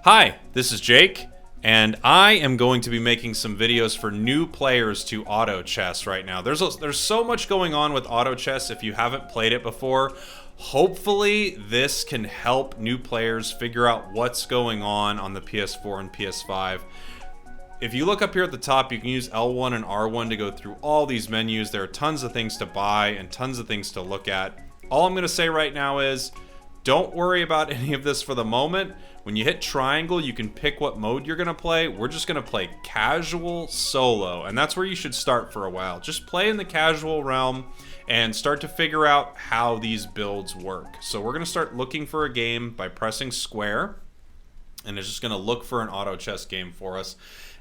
Hi, this is Jake, and I am going to be making some videos for new players to auto chess right now. There's so much going on with auto chess if you haven't played it before. Hopefully this can help new players figure out what's going on the PS4 and PS5. If you look up here at the top, you can use L1 and R1 to go through all these menus. There are tons of things to buy and tons of things to look at. All I'm going to say right now is, don't worry about any of this for the moment. When you hit triangle, you can pick what mode you're going to play. We're just going to play casual solo, and that's where you should start for a while. Just play in the casual realm and start to figure out how these builds work. So we're going to start looking for a game by pressing square, and it's just going to look for an auto chess game for us.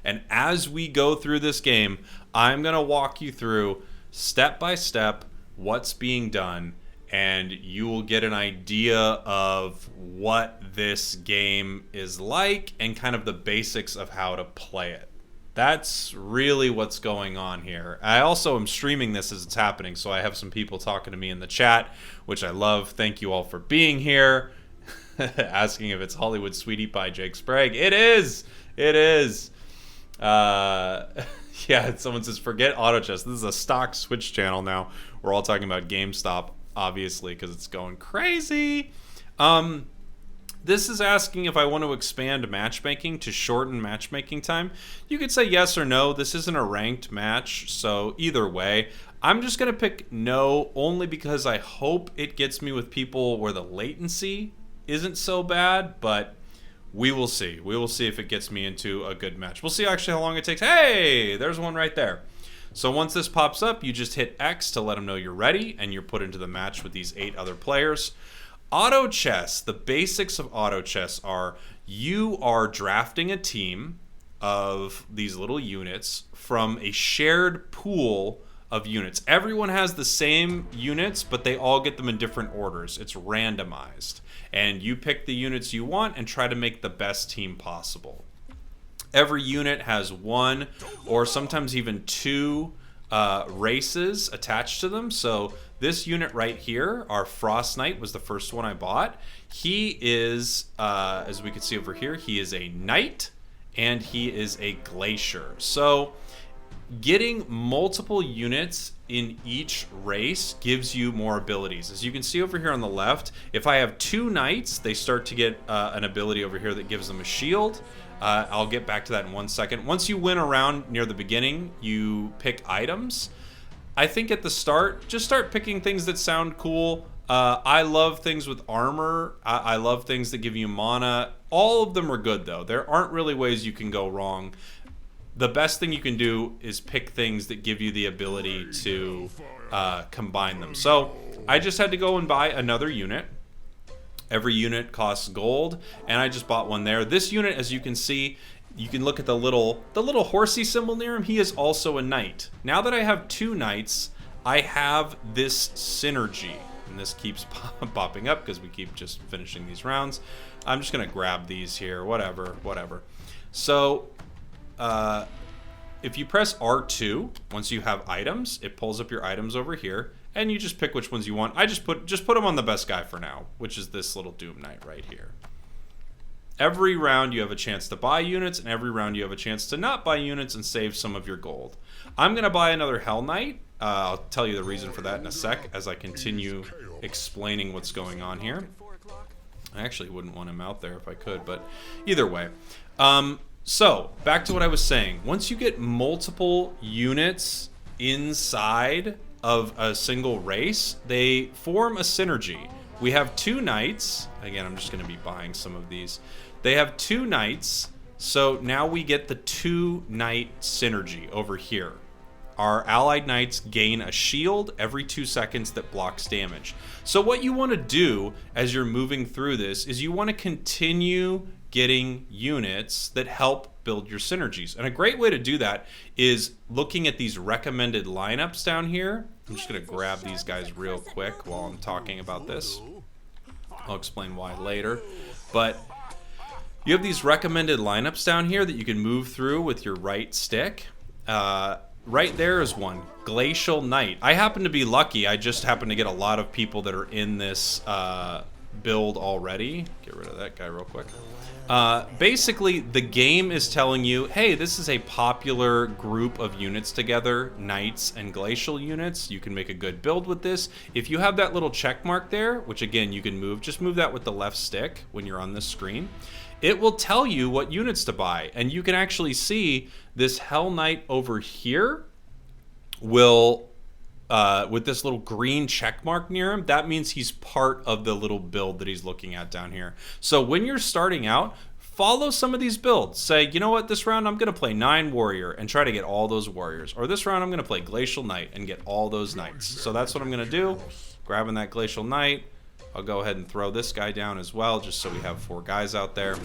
And as we go through this game, I'm going to walk you through step by step what's being done, and you will get an idea of what this game is like and kind of the basics of how to play it. That's really what's going on here. I also am streaming this as it's happening, so I have some people talking to me in the chat, which I love. Thank you all for being here. Asking if it's Hollywood Sweetie Pie Jake Sprague. It is! It is! Yeah, someone says, forget auto chess. This is a stock Switch channel now. We're all talking about GameStop, obviously, because it's going crazy. This is asking if I want to expand matchmaking to shorten matchmaking time. You could say yes or no. This isn't a ranked match, so either way. I'm just going to pick no, only because I hope it gets me with people where the latency isn't so bad, but we will see. We will see if it gets me into a good match. We'll see actually how long it takes. Hey, there's one right there. So once this pops up, you just hit X to let them know you're ready, and you're put into the match with these 8 other players. Auto chess, the basics of auto chess are you are drafting a team of these little units from a shared pool of units. Everyone has the same units, but they all get them in different orders. It's randomized. And you pick the units you want and try to make the best team possible. Every unit has 1 or sometimes even 2 races attached to them. So this unit right here, our Frost Knight, was the first one I bought. He is, as we can see over here, he is a knight and he is a glacier. So getting multiple units in each race gives you more abilities. As you can see over here on the left, if I have 2 knights, they start to get an ability over here that gives them a shield. I'll get back to that in 1 second. Once you win a round near the beginning, you pick items. I think at the start, just start picking things that sound cool. I love things with armor. I love things that give you mana. All of them are good, though. There aren't really ways you can go wrong. The best thing you can do is pick things that give you the ability to combine them. So I just had to go and buy another unit. Every unit costs gold, and I just bought one there. This unit, as you can see, you can look at the little horsey symbol near him. He is also a knight. Now that I have 2 knights, I have this synergy, and this keeps popping up because we keep just finishing these rounds. I'm just gonna grab these here, whatever. So if you press R2, once you have items, it pulls up your items over here, and you just pick which ones you want. I just put them on the best guy for now, which is this little Doom Knight right here. Every round you have a chance to buy units, and every round you have a chance to not buy units and save some of your gold. I'm going to buy another Hell Knight. I'll tell you the reason for that in a sec as I continue explaining what's going on here. I actually wouldn't want him out there if I could, but either way. So, back to what I was saying. Once you get multiple units inside of a single race, they form a synergy. We have 2 knights. Again, I'm just going to be buying some of these. They have 2 knights, so now we get the 2 knight synergy over here. Our allied knights gain a shield every 2 seconds that blocks damage. So what you want to do as you're moving through this is you want to continue getting units that help build your synergies. And a great way to do that is looking at these recommended lineups down here. I'm just going to grab these guys real quick while I'm talking about this. I'll explain why later. But you have these recommended lineups down here that you can move through with your right stick. Right there is one, Glacial Knight. I happen to be lucky. I just happen to get a lot of people that are in this build already. Get rid of that guy real quick. Basically, the game is telling you, hey, this is a popular group of units together, knights and glacial units. You can make a good build with this. If you have that little check mark there, which again you can move, just move that with the left stick when you're on this screen. It will tell you what units to buy, and you can actually see this Hell Knight over here will, with this little green check mark near him, that means he's part of the little build that he's looking at down here. So when you're starting out, follow some of these builds. Say, you know what, this round I'm going to play 9 warrior and try to get all those warriors. Or this round I'm going to play glacial knight and get all those knights. So that's what I'm going to do. Grabbing that glacial knight. I'll go ahead and throw this guy down as well, just so we have 4 guys out there.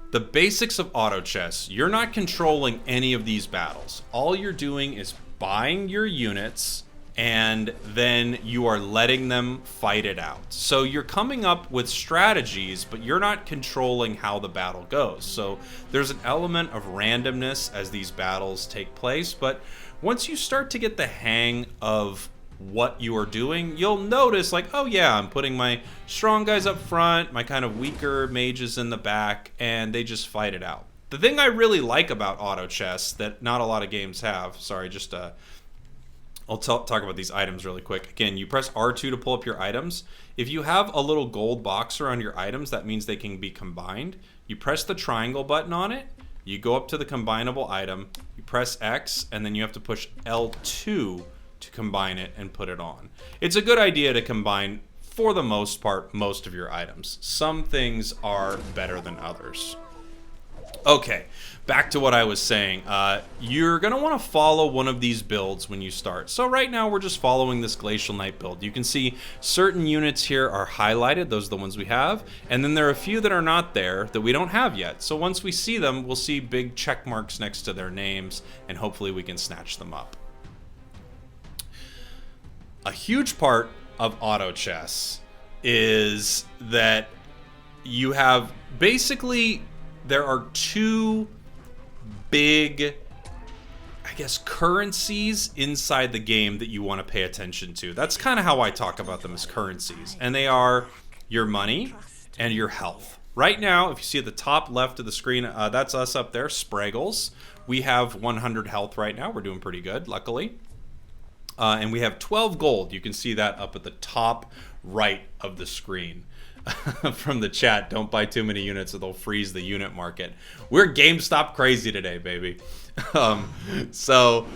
The basics of auto chess, you're not controlling any of these battles. All you're doing is buying your units, and then you are letting them fight it out. So you're coming up with strategies, but you're not controlling how the battle goes. So there's an element of randomness as these battles take place, but once you start to get the hang of what you are doing, you'll notice like, oh yeah, I'm putting my strong guys up front, my kind of weaker mages in the back, and they just fight it out. The thing I really like about auto chess that not a lot of games have, sorry, just I'll talk about these items really quick. Again, you press R2 to pull up your items. If you have a little gold box around your items, that means they can be combined. You press the triangle button on it, you go up to the combinable item, you press X, and then you have to push L2 to combine it and put it on. It's a good idea to combine, for the most part, most of your items. Some things are better than others. Okay, back to what I was saying. You're going to want to follow one of these builds when you start. So right now we're just following this Glacial Knight build. You can see certain units here are highlighted. Those are the ones we have. And then there are a few that are not there that we don't have yet. So once we see them, we'll see big check marks next to their names, and hopefully we can snatch them up. A huge part of auto chess is that you have basically, there are 2 big, I guess, currencies inside the game that you want to pay attention to. That's kind of how I talk about them, as currencies. And they are your money and your health. Right now, if you see at the top left of the screen, that's us up there, Spraggles. We have 100 health right now. We're doing pretty good, luckily. And we have 12 gold. You can see that up at the top right of the screen. From the chat, don't buy too many units or they'll freeze the unit market. We're GameStop crazy today, baby. So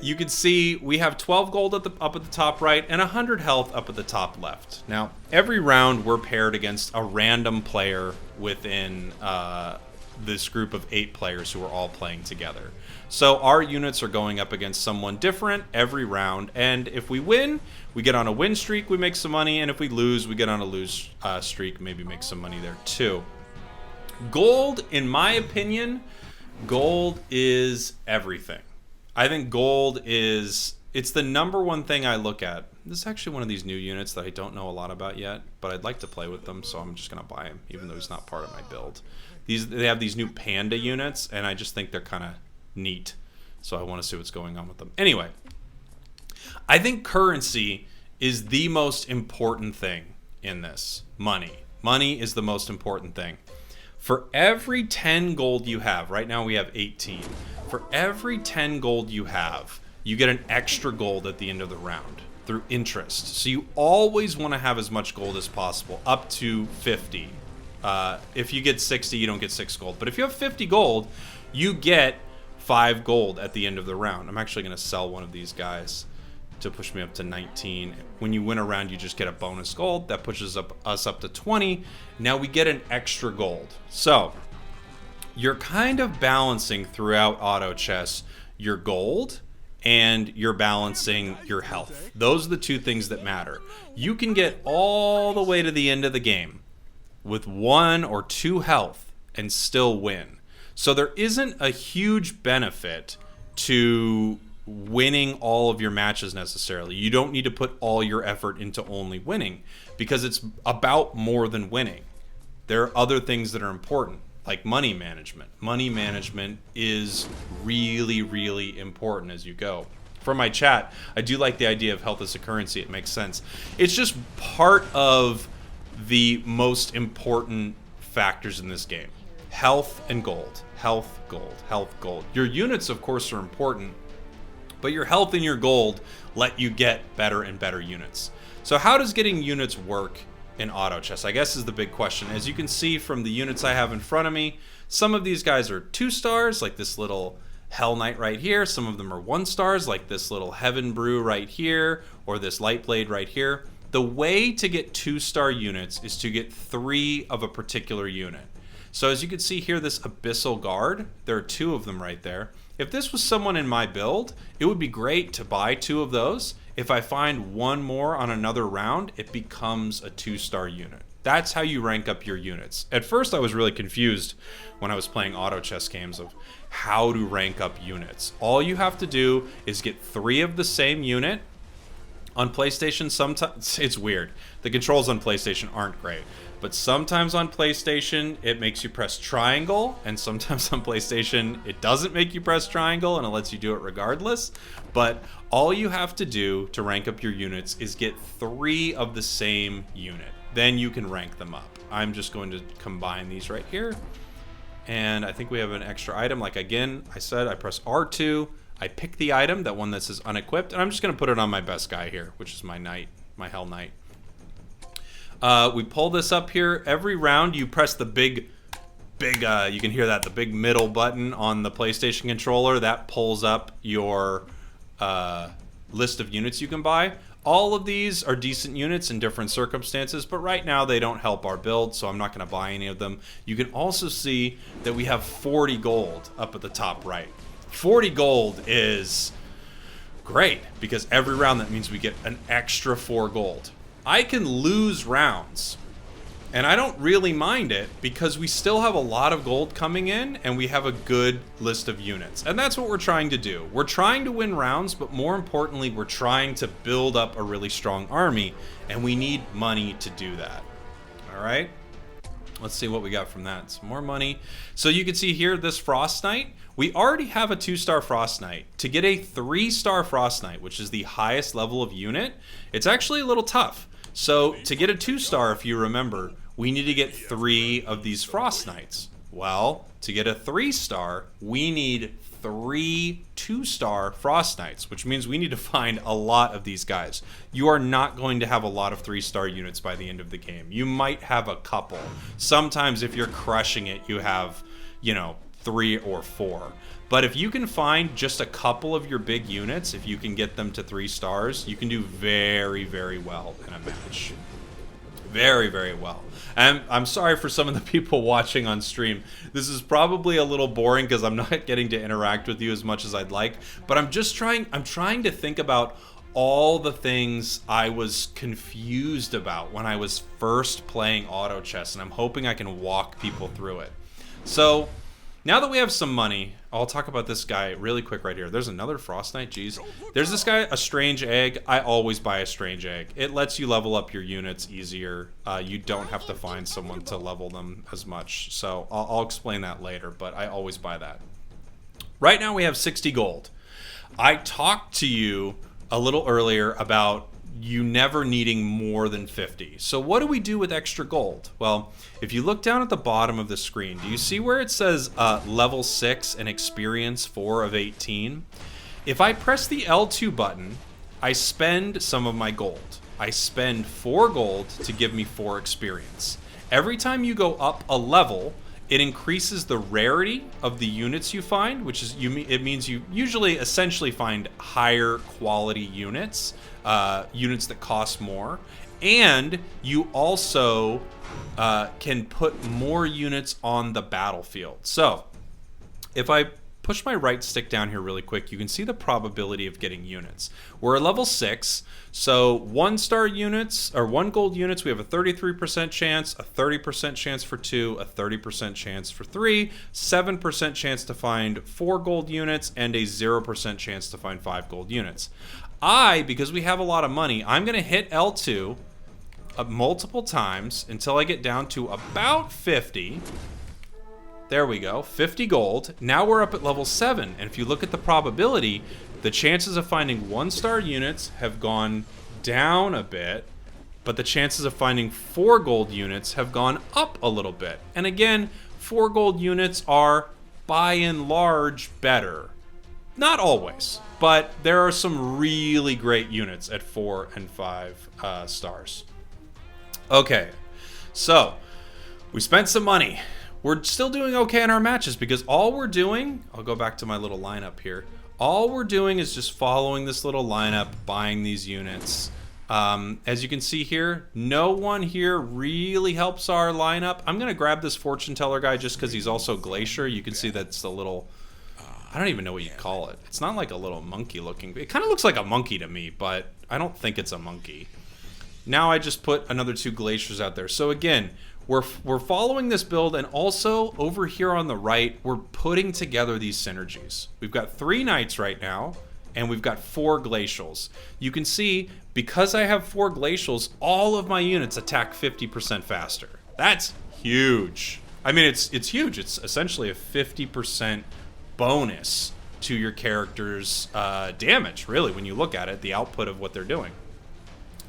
you can see we have 12 gold up at the top right and 100 health up at the top left. Now, every round we're paired against a random player within this group of 8 players who are all playing together. So our units are going up against someone different every round, and if we win, we get on a win streak, we make some money, and if we lose, we get on a lose streak, maybe make some money there too. Gold, in my opinion, gold is everything. I think gold is, it's the #1 thing I look at. This is actually one of these new units that I don't know a lot about yet, but I'd like to play with them, so I'm just going to buy him, even though he's not part of my build. They have these new panda units, and I just think they're kind of neat, so I want to see what's going on with them. Anyway, I think currency is the most important thing in this. Money is the most important thing. For every 10 gold you have, right now we have 18. For every 10 gold you have, you get an extra gold at the end of the round through interest. So you always want to have as much gold as possible, up to 50. If you get 60, you don't get 6 gold. But if you have 50 gold, you get 5 gold at the end of the round. I'm actually going to sell one of these guys to push me up to 19. When you win a round, you just get a bonus gold. That pushes us up to 20. Now we get an extra gold. So you're kind of balancing throughout auto chess your gold and you're balancing your health. Those are the 2 things that matter. You can get all the way to the end of the game with 1 or 2 health and still win. So there isn't a huge benefit to winning all of your matches necessarily. You don't need to put all your effort into only winning, because it's about more than winning. There are other things that are important, like money management. Money management is really, really important as you go. from my chat, I do like the idea of health as a currency. It makes sense. It's just part of the most important factors in this game. Health and gold. Health, gold, health, gold. Your units, of course, are important, but your health and your gold let you get better and better units. So how does getting units work in auto chess, I guess, is the big question. As you can see from the units I have in front of me, some of these guys are 2 stars, like this little Hell Knight right here. Some of them are 1 stars, like this little Heaven Brew right here, or this Light Blade right here. The way to get 2-star units is to get 3 of a particular unit. So as you can see here, this Abyssal Guard, there are 2 of them right there. If this was someone in my build, it would be great to buy 2 of those. If I find 1 more on another round, it becomes a 2-star unit. That's how you rank up your units. At first, I was really confused when I was playing auto chess games of how to rank up units. All you have to do is get 3 of the same unit. On PlayStation, sometimes it's weird. The controls on PlayStation aren't great. But sometimes on PlayStation, it makes you press triangle, and sometimes on PlayStation, it doesn't make you press triangle, and it lets you do it regardless. But all you have to do to rank up your units is get 3 of the same unit. Then you can rank them up. I'm just going to combine these right here. And I think we have an extra item. Like, again, I said I press R2. I pick the item, that one that says unequipped, and I'm just going to put it on my best guy here, which is my knight, my Hell Knight. We pull this up here. Every round you press the big, you can hear that, the big middle button on the PlayStation controller. That pulls up your list of units you can buy. All of these are decent units in different circumstances, but right now they don't help our build, so I'm not going to buy any of them. You can also see that we have 40 gold up at the top right. 40 gold is great, because every round that means we get an extra 4 gold. I can lose rounds, and I don't really mind it because we still have a lot of gold coming in and we have a good list of units. And that's what we're trying to do. We're trying to win rounds, but more importantly, we're trying to build up a really strong army, and we need money to do that. All right? Let's see what we got from that. Some more money. So you can see here, this Frost Knight. We already have a 2-star Frost Knight. To get a 3-star Frost Knight, which is the highest level of unit, it's actually a little tough. So to get a 2-star, if you remember, we need to get 3 of these Frost Knights. Well, to get a 3-star, we need 3 2-star Frost Knights, which means we need to find a lot of these guys. You are not going to have a lot of 3-star units by the end of the game. You might have a couple. Sometimes if you're crushing it, you have, 3 or 4. But if you can find just a couple of your big units, if you can get them to 3 stars, you can do very, very well in a match. Very, very well. And I'm sorry for some of the people watching on stream. This is probably a little boring because I'm not getting to interact with you as much as I'd like. But I'm trying to think about all the things I was confused about when I was first playing auto chess, and I'm hoping I can walk people through it. So now that we have some money, I'll talk about this guy really quick right here. There's another Frost Knight, jeez. There's this guy, a Strange Egg. I always buy a Strange Egg. It lets you level up your units easier. You don't have to find someone to level them as much. So I'll explain that later, but I always buy that. Right now we have 60 gold. I talked to you a little earlier about you never needing more than 50. So what do we do with extra gold? Well, if you look down at the bottom of the screen, do you see where it says level 6 and experience 4 of 18? If I press the L2 button, I spend some of my gold. I spend 4 gold to give me 4 experience. Every time you go up a level, it increases the rarity of the units you find, which is it means you usually essentially find higher quality units, units that cost more, and you also can put more units on the battlefield. So if I push my right stick down here really quick, you can see the probability of getting units. We're at level 6, so 1-star units, or 1 gold units, we have a 33% chance, a 30% chance for 2, a 30% chance for 3, 7% chance to find 4 gold units, and a 0% chance to find 5 gold units. Because we have a lot of money, I'm going to hit L2 multiple times until I get down to about 50. There we go, 50 gold. Now we're up at level 7, and if you look at the probability, the chances of finding 1-star units have gone down a bit, but the chances of finding 4 gold units have gone up a little bit. And again, 4 gold units are, by and large, better. Not always, but there are some really great units at 4 and 5 stars. Okay, so we spent some money. We're still doing okay in our matches because all we're doing, I'll go back to my little lineup here. All we're doing is just following this little lineup, buying these units. As you can see here, no one here really helps our lineup. I'm going to grab this fortune teller guy just because he's also glacier. You can see that's a little, I don't even know what you call it. It's not like a little monkey looking. It kind of looks like a monkey to me, but I don't think it's a monkey. Now I just put another 2 glaciers out there. So again, we're following this build, and also over here on the right, we're putting together these synergies. We've got 3 knights right now, and we've got 4 glacials. You can see, because I have 4 glacials, all of my units attack 50% faster. That's huge. I mean, it's huge. It's essentially a 50% bonus to your character's damage, really, when you look at it, the output of what they're doing.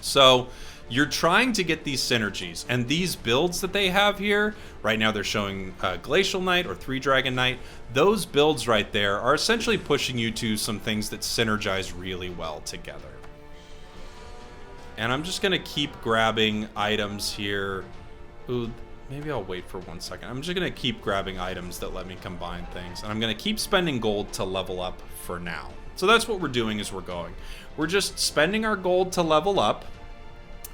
So you're trying to get these synergies, and these builds that they have here, right now they're showing Glacial Knight or 3 Dragon Knight. Those builds right there are essentially pushing you to some things that synergize really well together. And I'm just going to keep grabbing items here. Ooh, maybe I'll wait for 1 second. I'm just going to keep grabbing items that let me combine things, and I'm going to keep spending gold to level up for now. So that's what we're doing as we're going. We're just spending our gold to level up.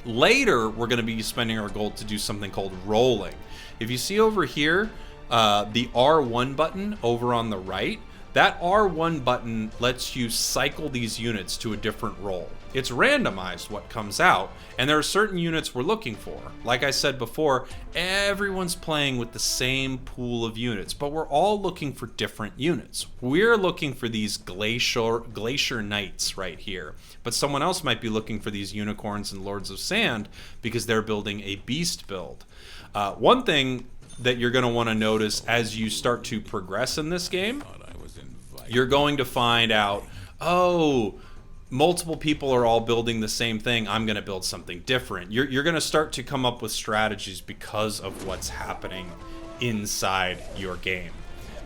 Later, we're going to be spending our gold to do something called rolling. If you see over here, the R1 button over on the right, that R1 button lets you cycle these units to a different role. It's randomized what comes out, and there are certain units we're looking for. Like I said before, everyone's playing with the same pool of units, but we're all looking for different units. We're looking for these glacier knights right here, but someone else might be looking for these unicorns and lords of sand because they're building a beast build. One thing that you're going to want to notice as you start to progress in this game, you're going to find out, oh, multiple people are all building the same thing. I'm going to build something different. You're going to start to come up with strategies because of what's happening inside your game.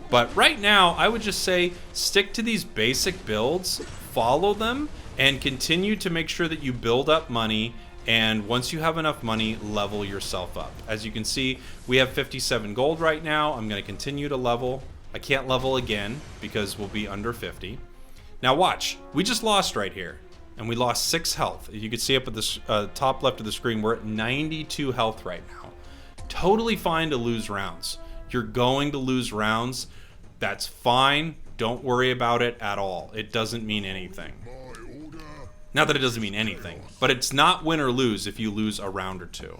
But right now, I would just say stick to these basic builds, follow them, and continue to make sure that you build up money. And once you have enough money, level yourself up. As you can see, we have 57 gold right now. I'm going to continue to level. I can't level again because we'll be under 50. Now watch, we just lost right here, and we lost 6 health. You can see up at the top left of the screen, we're at 92 health right now. Totally fine to lose rounds. You're going to lose rounds. That's fine. Don't worry about it at all. It doesn't mean anything. Not that it doesn't mean anything, but it's not win or lose if you lose a round or 2.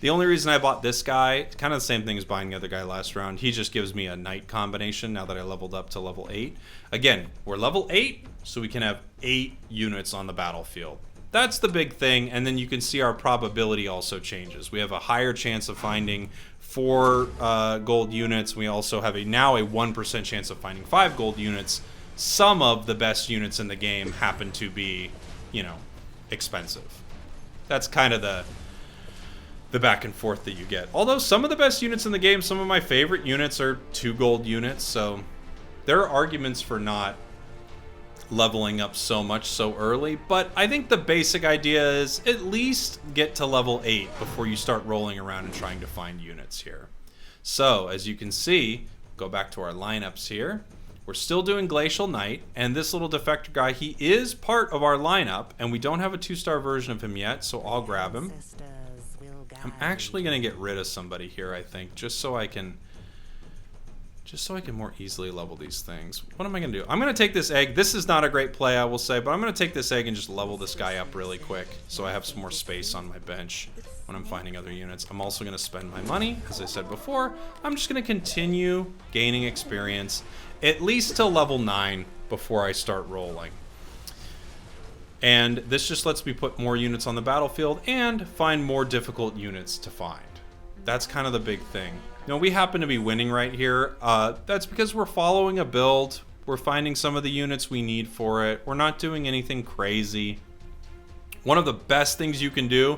The only reason I bought this guy, it's kind of the same thing as buying the other guy last round. He just gives me a knight combination now that I leveled up to level 8. Again, we're level 8, so we can have 8 units on the battlefield. That's the big thing, and then you can see our probability also changes. We have a higher chance of finding 4 gold units. We also have now a 1% chance of finding 5 gold units. Some of the best units in the game happen to be, you know, expensive. That's kind of the back and forth that you get. Although some of the best units in the game, some of my favorite units are 2 gold units, so there are arguments for not leveling up so much so early, but I think the basic idea is at least get to level 8 before you start rolling around and trying to find units here. So, as you can see, go back to our lineups here. We're still doing Glacial Knight, and this little defector guy, he is part of our lineup, and we don't have a 2-star version of him yet, so I'll grab him. I'm actually going to get rid of somebody here, I think, just so I can more easily level these things. What am I going to do? I'm going to take this egg. This is not a great play, I will say, but I'm going to take this egg and just level this guy up really quick so I have some more space on my bench when I'm finding other units. I'm also going to spend my money, as I said before. I'm just going to continue gaining experience, at least till level 9 before I start rolling. And this just lets me put more units on the battlefield and find more difficult units to find. That's kind of the big thing. No, we happen to be winning right here. That's because we're following a build. We're finding some of the units we need for it. We're not doing anything crazy. One of the best things you can do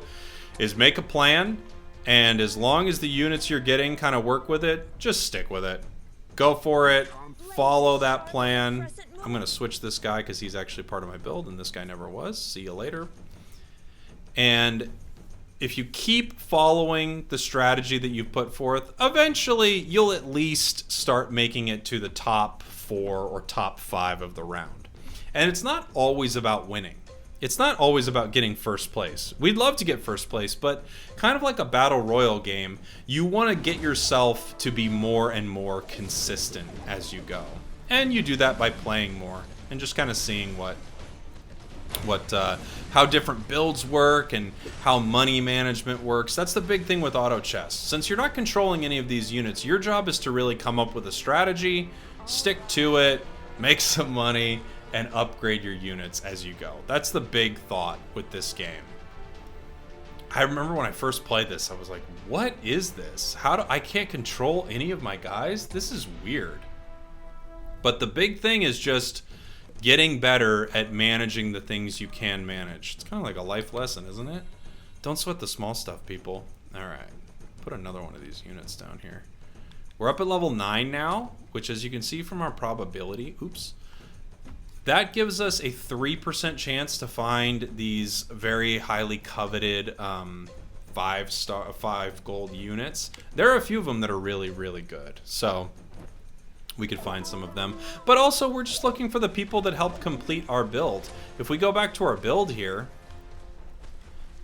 is make a plan, and as long as the units you're getting kind of work with it, just stick with it. Go for it. Follow that plan. I'm going to switch this guy because he's actually part of my build, and this guy never was. See you later. And if you keep following the strategy that you've put forth, eventually you'll at least start making it to the top 4 or top 5 of the round. And it's not always about winning. It's not always about getting first place. We'd love to get first place, but kind of like a battle royal game, you want to get yourself to be more and more consistent as you go. And you do that by playing more and just kind of seeing how different builds work and how money management works. That's the big thing with auto chess. Since you're not controlling any of these units, your job is to really come up with a strategy, stick to it, make some money, and upgrade your units as you go. That's the big thought with this game. I remember when I first played this, I was like, what is this? I can't control any of my guys? This is weird. But the big thing is just getting better at managing the things you can manage. It's kind of like a life lesson, isn't it? Don't sweat the small stuff, people. All right, put another one of these units down here. We're up at level 9 now, which as you can see from our probability, that gives us a 3% chance to find these very highly coveted 5 gold units. There are a few of them that are really, really good. So we could find some of them. But also, we're just looking for the people that help complete our build. If we go back to our build here,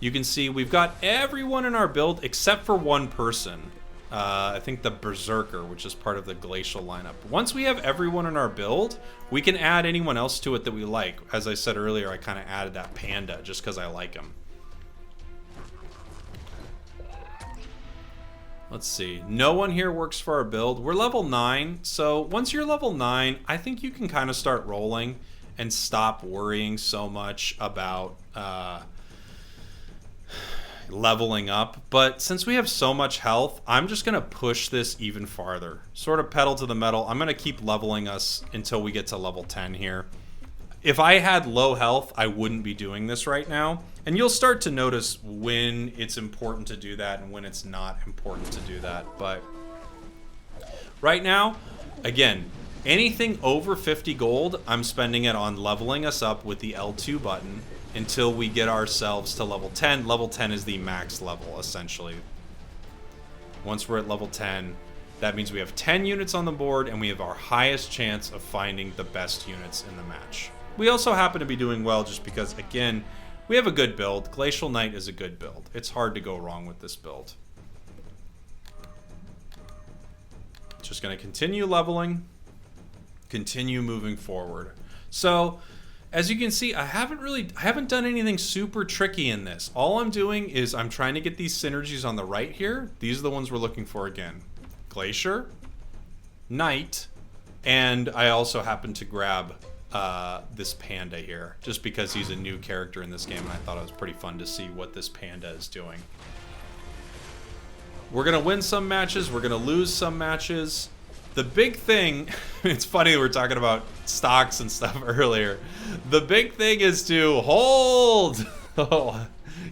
you can see we've got everyone in our build except for one person. I think the Berserker, which is part of the glacial lineup. Once we have everyone in our build, we can add anyone else to it that we like. As I said earlier, I kind of added that panda just because I like him. Let's see. No one here works for our build. We're level 9, so once you're level 9, I think you can kind of start rolling and stop worrying so much about leveling up. But since we have so much health, I'm just going to push this even farther. Sort of pedal to the metal. I'm going to keep leveling us until we get to level 10 here. If I had low health, I wouldn't be doing this right now. And you'll start to notice when it's important to do that and when it's not important to do that. But right now, again, anything over 50 gold, I'm spending it on leveling us up with the L2 button until we get ourselves to level 10. Level 10 is the max level, essentially. Once we're at level 10, that means we have 10 units on the board and we have our highest chance of finding the best units in the match. We also happen to be doing well just because, again, we have a good build. Glacial Knight is a good build. It's hard to go wrong with this build. Just going to continue leveling, continue moving forward. So, as you can see, I haven't done anything super tricky in this. All I'm doing is I'm trying to get these synergies on the right here. These are the ones we're looking for again. Glacier, Knight, and I also happen to grab this panda here, just because he's a new character in this game, and I thought it was pretty fun to see what this panda is doing. We're going to win some matches, we're going to lose some matches. The big thing, it's funny we were talking about stocks and stuff earlier. The big thing is to hold.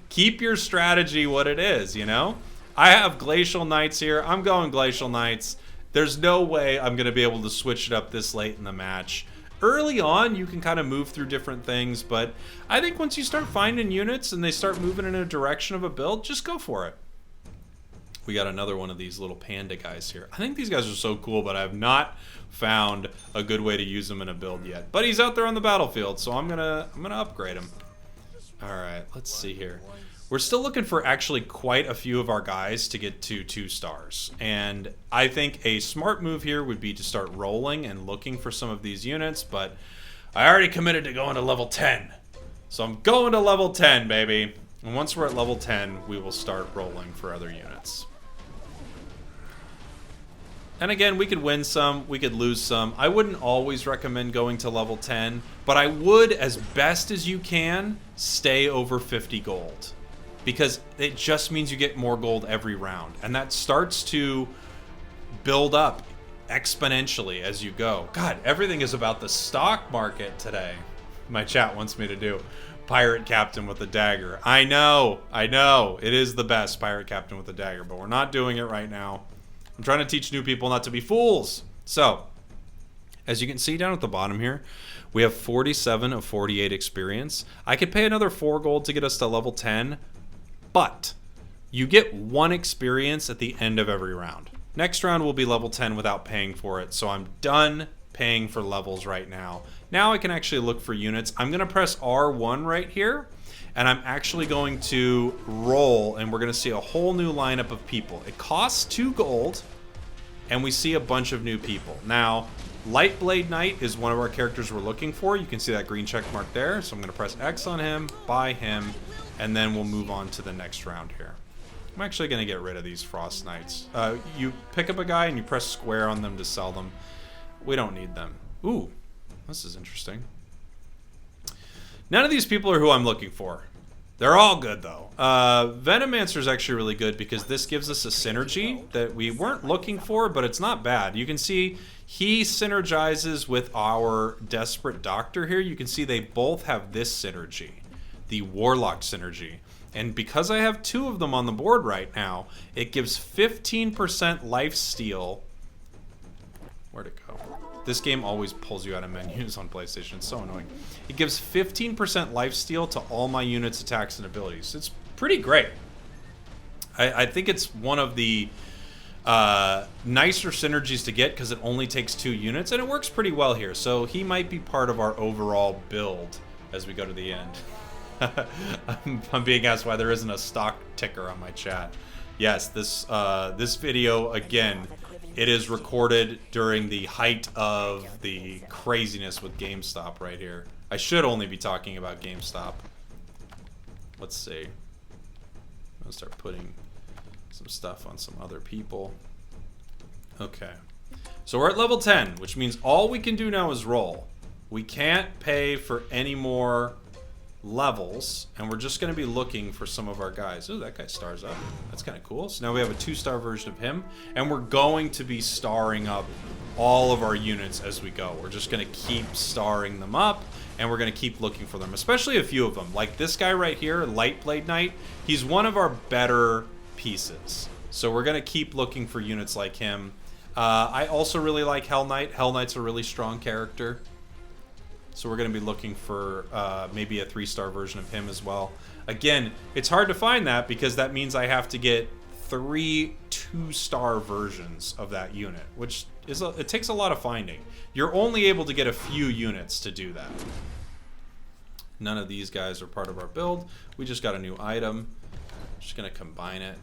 Keep your strategy what it is, you know? I have Glacial Knights here. I'm going Glacial Knights. There's no way I'm going to be able to switch it up this late in the match. Early on, you can kind of move through different things, but I think once you start finding units and they start moving in a direction of a build, just go for it. We got another one of these little panda guys here. I think these guys are so cool, but I have not found a good way to use them in a build yet. But he's out there on the battlefield, so I'm gonna upgrade him. All right, let's see here. We're still looking for actually quite a few of our guys to get to 2 stars. And I think a smart move here would be to start rolling and looking for some of these units, but I already committed to going to level 10. So I'm going to level 10, baby. And once we're at level 10, we will start rolling for other units. And again, we could win some, we could lose some. I wouldn't always recommend going to level 10, but I would, as best as you can, stay over 50 gold. Because it just means you get more gold every round. And that starts to build up exponentially as you go. God, everything is about the stock market today. My chat wants me to do pirate captain with a dagger. I know, it is the best, pirate captain with a dagger, but we're not doing it right now. I'm trying to teach new people not to be fools. So, as you can see down at the bottom here, we have 47 of 48 experience. I could pay another 4 gold to get us to level 10, but you get 1 experience at the end of every round. Next round will be level 10 without paying for it, so I'm done paying for levels right now. Now I can actually look for units. I'm going to press R1 right here, and I'm actually going to roll, and we're going to see a whole new lineup of people. It costs 2 gold, and we see a bunch of new people. Now, Lightblade Knight is one of our characters we're looking for. You can see that green check mark there, so I'm going to press X on him, buy him, and then we'll move on to the next round here. I'm actually going to get rid of these Frost Knights. You pick up a guy and you press square on them to sell them. We don't need them. Ooh, this is interesting. None of these people are who I'm looking for. They're all good, though. Venomancer is actually really good because this gives us a synergy that we weren't looking for, but it's not bad. You can see he synergizes with our Desperate Doctor here. You can see they both have this synergy, the Warlock synergy. And because I have 2 of them on the board right now, it gives 15% lifesteal. Where'd it go? This game always pulls you out of menus on PlayStation. It's so annoying. It gives 15% lifesteal to all my units' attacks and abilities. It's pretty great. I think it's one of the nicer synergies to get because it only takes 2 units, and it works pretty well here. So he might be part of our overall build as we go to the end. I'm being asked why there isn't a stock ticker on my chat. Yes, this video, again, it is recorded during the height of the craziness with GameStop right here. I should only be talking about GameStop. Let's see. I'm gonna start putting some stuff on some other people. Okay. So we're at level 10, which means all we can do now is roll. We can't pay for any more levels, and we're just going to be looking for some of our guys. Oh, that guy stars up. That's kind of cool. So now we have a 2-star version of him, and we're going to be starring up all of our units as we go. We're just going to keep starring them up, and we're going to keep looking for them, especially a few of them. Like this guy right here, Lightblade Knight, he's one of our better pieces. So we're going to keep looking for units like him. I also really like Hell Knight. Hell Knight's a really strong character. So we're going to be looking for maybe a 3-star version of him as well. Again, it's hard to find that because that means I have to get 3 2-star versions of that unit, which is it takes a lot of finding. You're only able to get a few units to do that. None of these guys are part of our build. We just got a new item. Just going to combine it.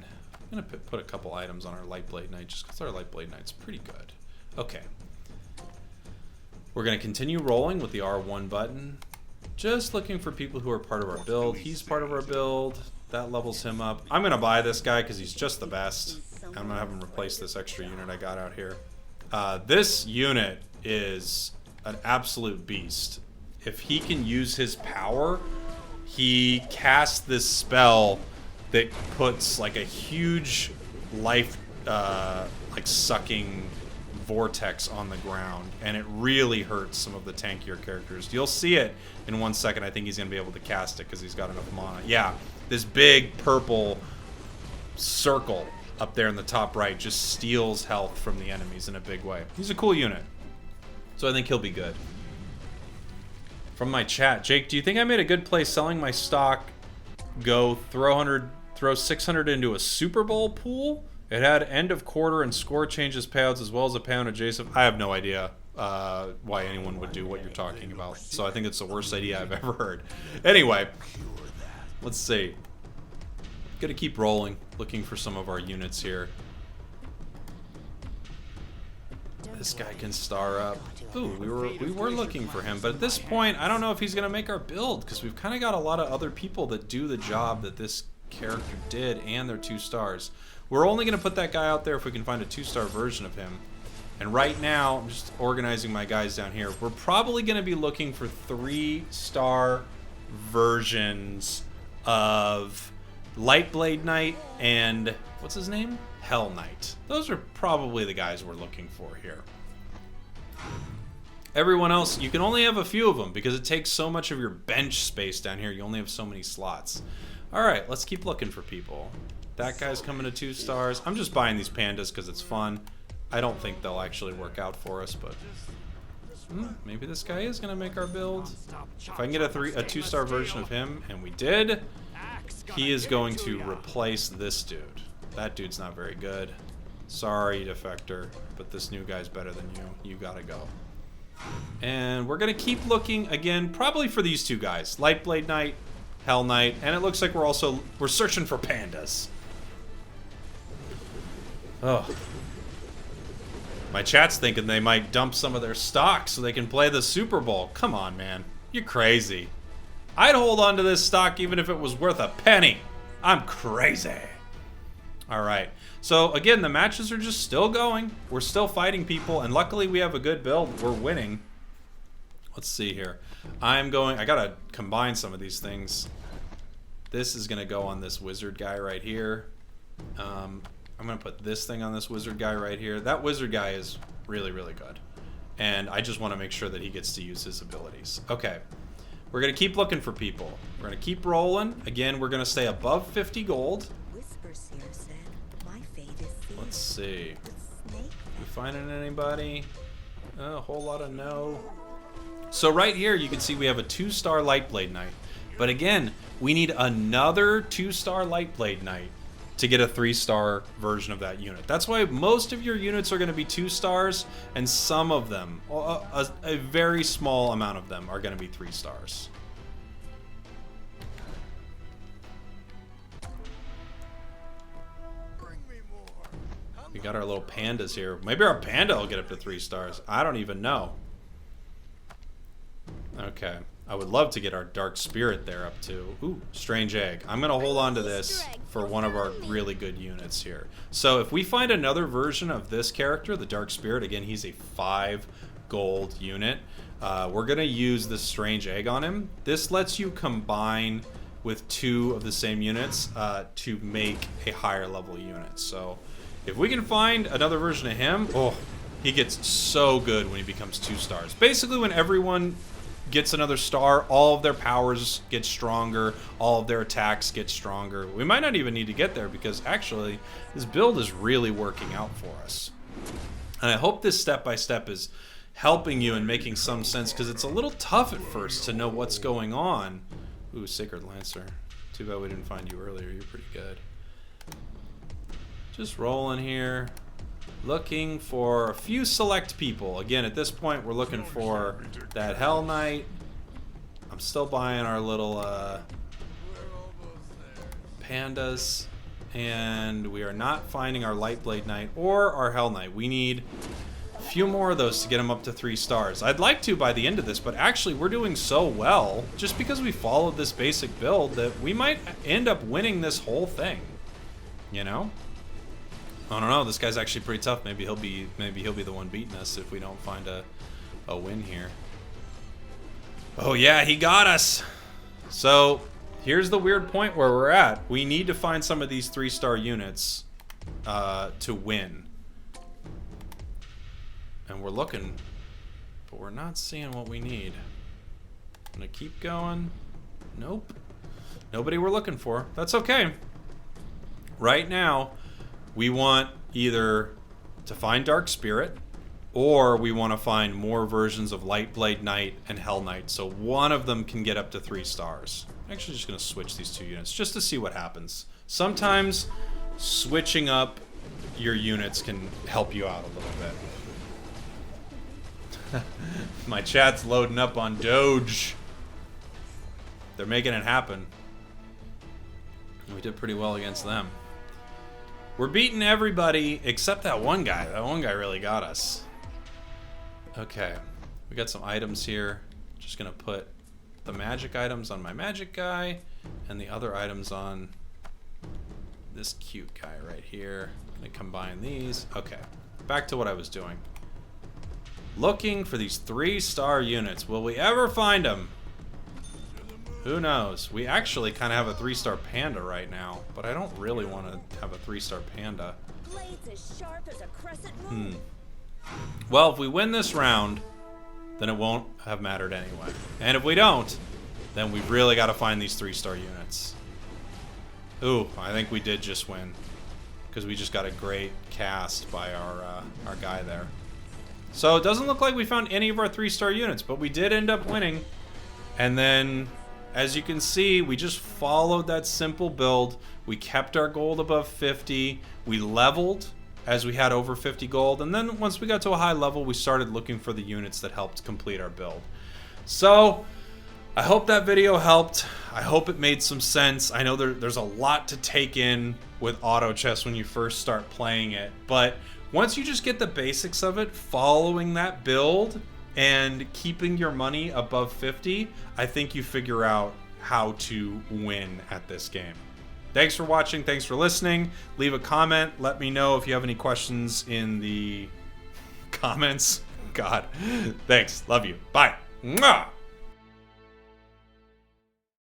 I'm going to put a couple items on our Lightblade Knight just because our Lightblade Knight's pretty good. Okay. We're going to continue rolling with the R1 button. Just looking for people who are part of our build. He's part of our build. That levels him up. I'm going to buy this guy because he's just the best. I'm going to have him replace this extra unit I got out here. This unit is an absolute beast. If he can use his power, he casts this spell that puts like a huge life like sucking vortex on the ground, and it really hurts some of the tankier characters. You'll see it in 1 second. I think he's gonna be able to cast it because he's got enough mana. Yeah, this big purple circle up there in the top right just steals health from the enemies in a big way. He's a cool unit, so I think he'll be good. From my chat, Jake, do you think I made a good play selling my stock? Go throw 600 into a Super Bowl pool? It had end of quarter and score changes payouts as well as a pound adjacent. I have no idea why anyone would do what you're talking about. So I think it's the worst idea I've ever heard. Anyway, let's see. Gonna keep rolling, looking for some of our units here. This guy can star up. Ooh, we were looking for him, but at this point, I don't know if he's gonna make our build because we've kind of got a lot of other people that do the job that this character did, and they're 2 stars. We're only going to put that guy out there if we can find a 2-star version of him. And right now, I'm just organizing my guys down here. We're probably going to be looking for 3-star versions of Lightblade Knight and what's his name? Hell Knight. Those are probably the guys we're looking for here. Everyone else, you can only have a few of them because it takes so much of your bench space down here. You only have so many slots. All right, let's keep looking for people. That guy's coming to 2 stars. I'm just buying these pandas because it's fun. I don't think they'll actually work out for us, but maybe this guy is going to make our build. If I can get a 2-star version of him, and we did, he is going to replace this dude. That dude's not very good. Sorry, Defector, but this new guy's better than you. You gotta go. And we're gonna keep looking again, probably for these 2 guys, Lightblade Knight, Hell Knight, and it looks like we're searching for pandas. Oh, my chat's thinking they might dump some of their stock so they can play the Super Bowl. Come on, man, you're crazy. I'd hold on to this stock even if it was worth a penny. I'm crazy. All right. So again, the matches are just still going. We're still fighting people, and luckily we have a good build. We're winning. Let's see here. I gotta combine some of these things. This is gonna go on this wizard guy right here. I'm gonna put this thing on this wizard guy right here. That wizard guy is really, really good. And I just want to make sure that he gets to use his abilities. Okay. We're gonna keep looking for people. We're gonna keep rolling. Again, we're gonna stay above 50 gold. Let's see. We finding anybody? A whole lot of no. So right here, you can see we have a 2-star Lightblade Knight. But again, we need another 2-star Lightblade Knight to get a 3-star version of that unit. That's why most of your units are going to be 2 stars, and some of them, a very small amount of them, are going to be 3 stars. We got our little pandas here. Maybe our panda will get up to 3 stars. I don't even know. Okay. I would love to get our Dark Spirit there up to... Ooh, Strange Egg. I'm going to hold on to this for one of our really good units here. So if we find another version of this character, the Dark Spirit, again, he's a 5 gold unit. We're going to use the Strange Egg on him. This lets you combine with 2 of the same units to make a higher level unit. So... if we can find another version of him, oh, he gets so good when he becomes 2 stars. Basically, when everyone gets another star, all of their powers get stronger, all of their attacks get stronger. We might not even need to get there because actually, this build is really working out for us. And I hope this step-by-step is helping you and making some sense because it's a little tough at first to know what's going on. Ooh, Sacred Lancer. Too bad we didn't find you earlier. You're pretty good. Just rolling here, looking for a few select people. Again, at this point, we're looking for that Hell Knight. I'm still buying our little pandas, and we are not finding our Lightblade Knight or our Hell Knight. We need a few more of those to get them up to 3 stars. I'd like to by the end of this, but actually we're doing so well just because we followed this basic build that we might end up winning this whole thing, you know? I don't know. This guy's actually pretty tough. Maybe he'll be the one beating us if we don't find a win here. Oh yeah, he got us. So here's the weird point where we're at. We need to find some of these 3-star units to win, and we're looking, but we're not seeing what we need. I'm gonna keep going. Nope. Nobody we're looking for. That's okay. Right now, we want either to find Dark Spirit, or we want to find more versions of Lightblade Knight and Hell Knight, so one of them can get up to 3 stars. I'm actually just going to switch these 2 units just to see what happens. Sometimes switching up your units can help you out a little bit. My chat's loading up on Doge. They're making it happen. We did pretty well against them. We're beating everybody except that one guy. That one guy really got us. Okay, we got some items here. Just gonna put the magic items on my magic guy and the other items on this cute guy right here. I'm gonna combine these. Okay, back to what I was doing. Looking for these 3-star units. Will we ever find them? Who knows? We actually kind of have a 3-star panda right now, but I don't really want to have a 3-star panda. Blades as sharp as a crescent moon. Well, if we win this round, then it won't have mattered anyway. And if we don't, then we've really got to find these 3-star units. Ooh, I think we did just win, because we just got a great cast by our guy there. So it doesn't look like we found any of our 3-star units, but we did end up winning. And then, as you can see, we just followed that simple build. We kept our gold above 50. We leveled as we had over 50 gold. And then once we got to a high level, we started looking for the units that helped complete our build. So I hope that video helped. I hope it made some sense. I know there's a lot to take in with auto chess when you first start playing it. But once you just get the basics of it, following that build and keeping your money above 50, I think you figure out how to win at this game. Thanks for watching. Thanks for listening. Leave a comment. Let me know if you have any questions in the comments. God. Thanks. Love you. Bye. Mwah!